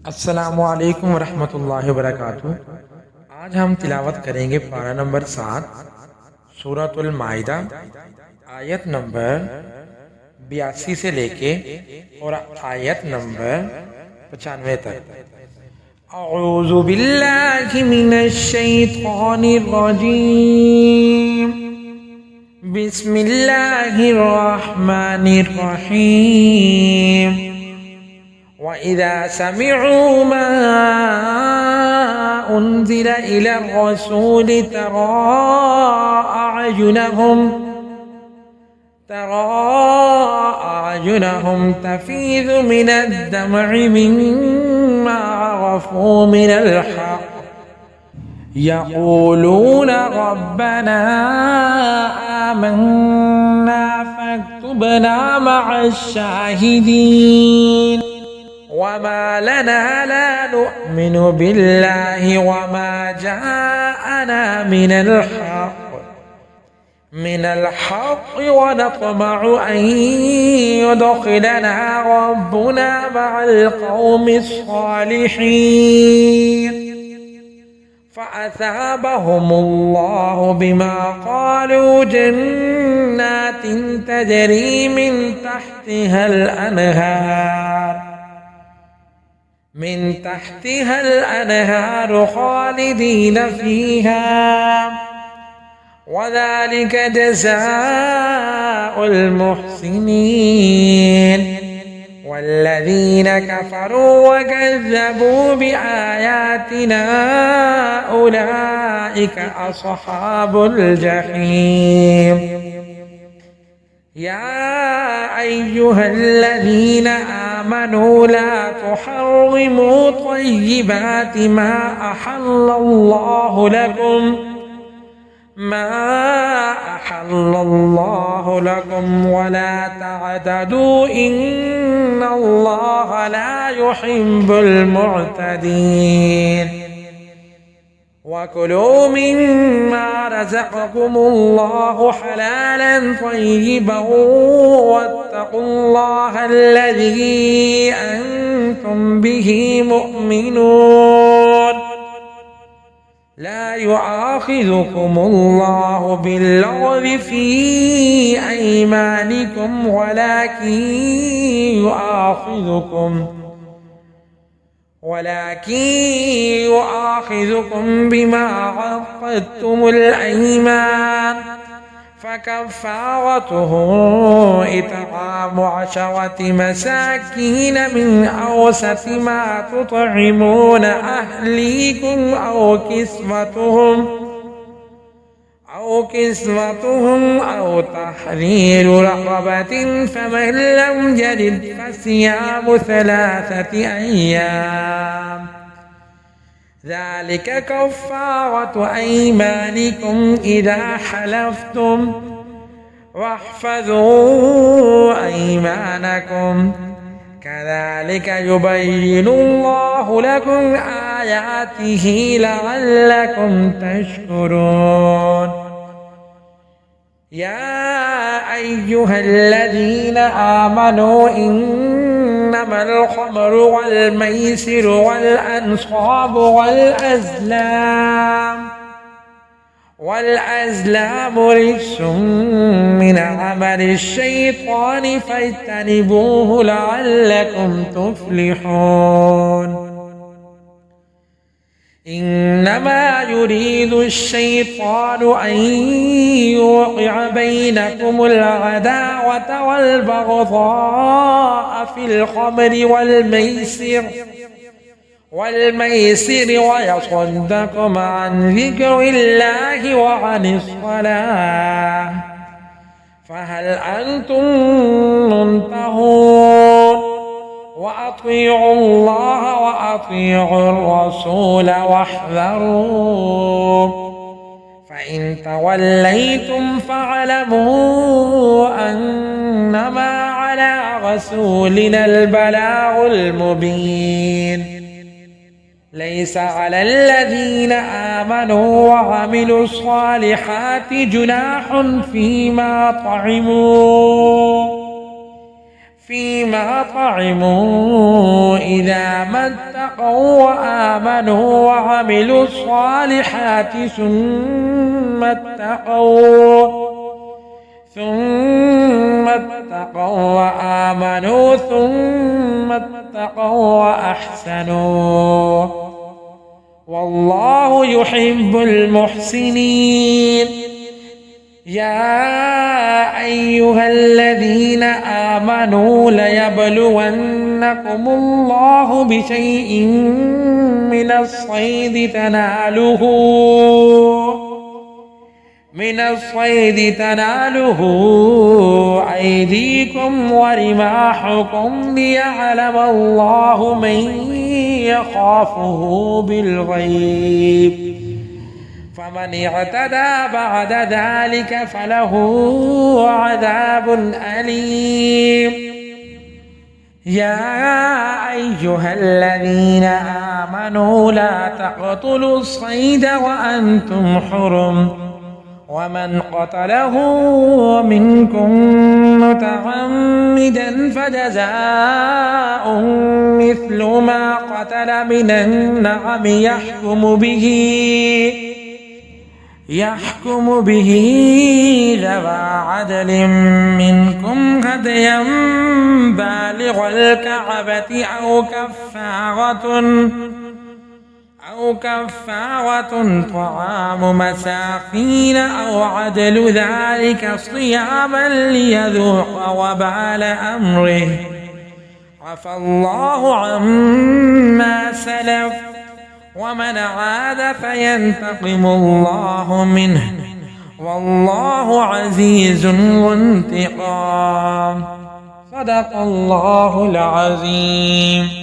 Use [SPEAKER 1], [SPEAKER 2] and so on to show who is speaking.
[SPEAKER 1] अस्सलामु अलैकुम वरहमतुल्लाहि वबरकातुहू। आज हम तिलावत करेंगे पारा नंबर 7 सूरतुल माइदा, आयत नंबर 82 से लेके और आयत नंबर 95 तक। अऊज़ु बिल्लाहि मिनश शैतानिर रजीम। बिस्मिल्लाहिर रहमानिर रहीम। वइज़ा समिअू मा उन्ज़िला इलर रसूलि तरा अअयुनहुम तफ़ीज़ु मिनद दम'i मिम्मा अरफ़ू मिनल हक़्क़ यक़ूलूना रब्बना आमन्ना फ़क्तुबना मअश शाहिदीन। वमा लना ला नु'मिनु बिल्लाहि वमा जाअना मिनल हक़्क़ व नत्मअु अन युदखिलना रब्बुना मअल क़ौमिस सालिहीन। फ़असाबहुमुल्लाहु बिमा क़ालू जन्नातिन तजरी मिन तहतिहल अनहार खालिदीन फ़ीहा वज़ालिक जज़ाउल मुहसिनीन। वल्लज़ीन कफ़रू वकज़्ज़बू बिआयातिना उलाइक अस्हाबुल जहीम। या अय्युहल्लज़ीन आमनू ला तुहर्रिमू तय्यिबाति मा अहल्लल्लाहु लकुम वला तअतदू इन्नल्लाहा ला युहिब्बुल मुअतदीन। वकुलू मिम्मा रज़क़कुमुल्लाहु हलालन तय्यिबन वत्तक़ुल्लाहा अल्लज़ी अंतुम बिही मुअ्मिनून। ला युआखिज़ुकुमुल्लाहु बिल्लग़वी फ़ी अयमानिकुम वलाकिन युआखिज़ुकुम बिमा अक़दतुमुल अयमान। फ़कफ़ारतुहु इत्आमु 10 मसाकीन मिन औसति मा तुत'iमून अहलीकुम औ किस्वतुहुम औ तहरीरु रक़बतिन फ़मन लम यजिद फ़सियामु 3 अय्याम ذلك كفارة أيمانكم إذا حلفتم واحفظوا أيمانكم كذلك يبين الله لكم آياته لعلكم تشكرون. يا أيها الذين آمنوا إنما الخمر والميسر والأنصاب والأزلام رجس من عمل الشيطان فاجتنبوه لعلكم تفلحون. إنما يريد الشيطان أن يوقع بينكم العداوة والبغضاء في الخمر والميسر ويصدكم عن ذكر الله وعن الصلاة فهل أنتم منتهون. وأطيعوا الله وأطيعوا الرسول واحذروا فإن توليتم فاعلموا أنما على رسولنا البلاغ المبين. ليس على الذين آمنوا وعملوا الصالحات جناح فيما طعموا فيما طعموا إذا ما اتقوا وآمنوا وعملوا الصالحات ثم اتقوا وآمنوا ثم اتقوا وأحسنوا والله يحب المحسنين. يا أيها الذين آمنوا ليبلونكم الله بشيء من الصيد تناله أيديكم ورماحكم ليعلم الله من يخافه بالغيب فمن اعتدى بعد ذلك فله عذاب أليم. يا أيها الذين آمنوا لا تقتلوا الصيد وأنتم حرم ومن قتله منكم متعمدا فجزاء مثل ما قتل من النعم يحكم به ذوى عدل منكم هديا بالغ الكعبة أو كفارة طعام مساكين أو عدل ذلك صياما ليذوق وبال أمره عفى الله عما سلف ومن عاد فينتقم الله منه والله عزيز ذو انتقام. صدق الله العظيم.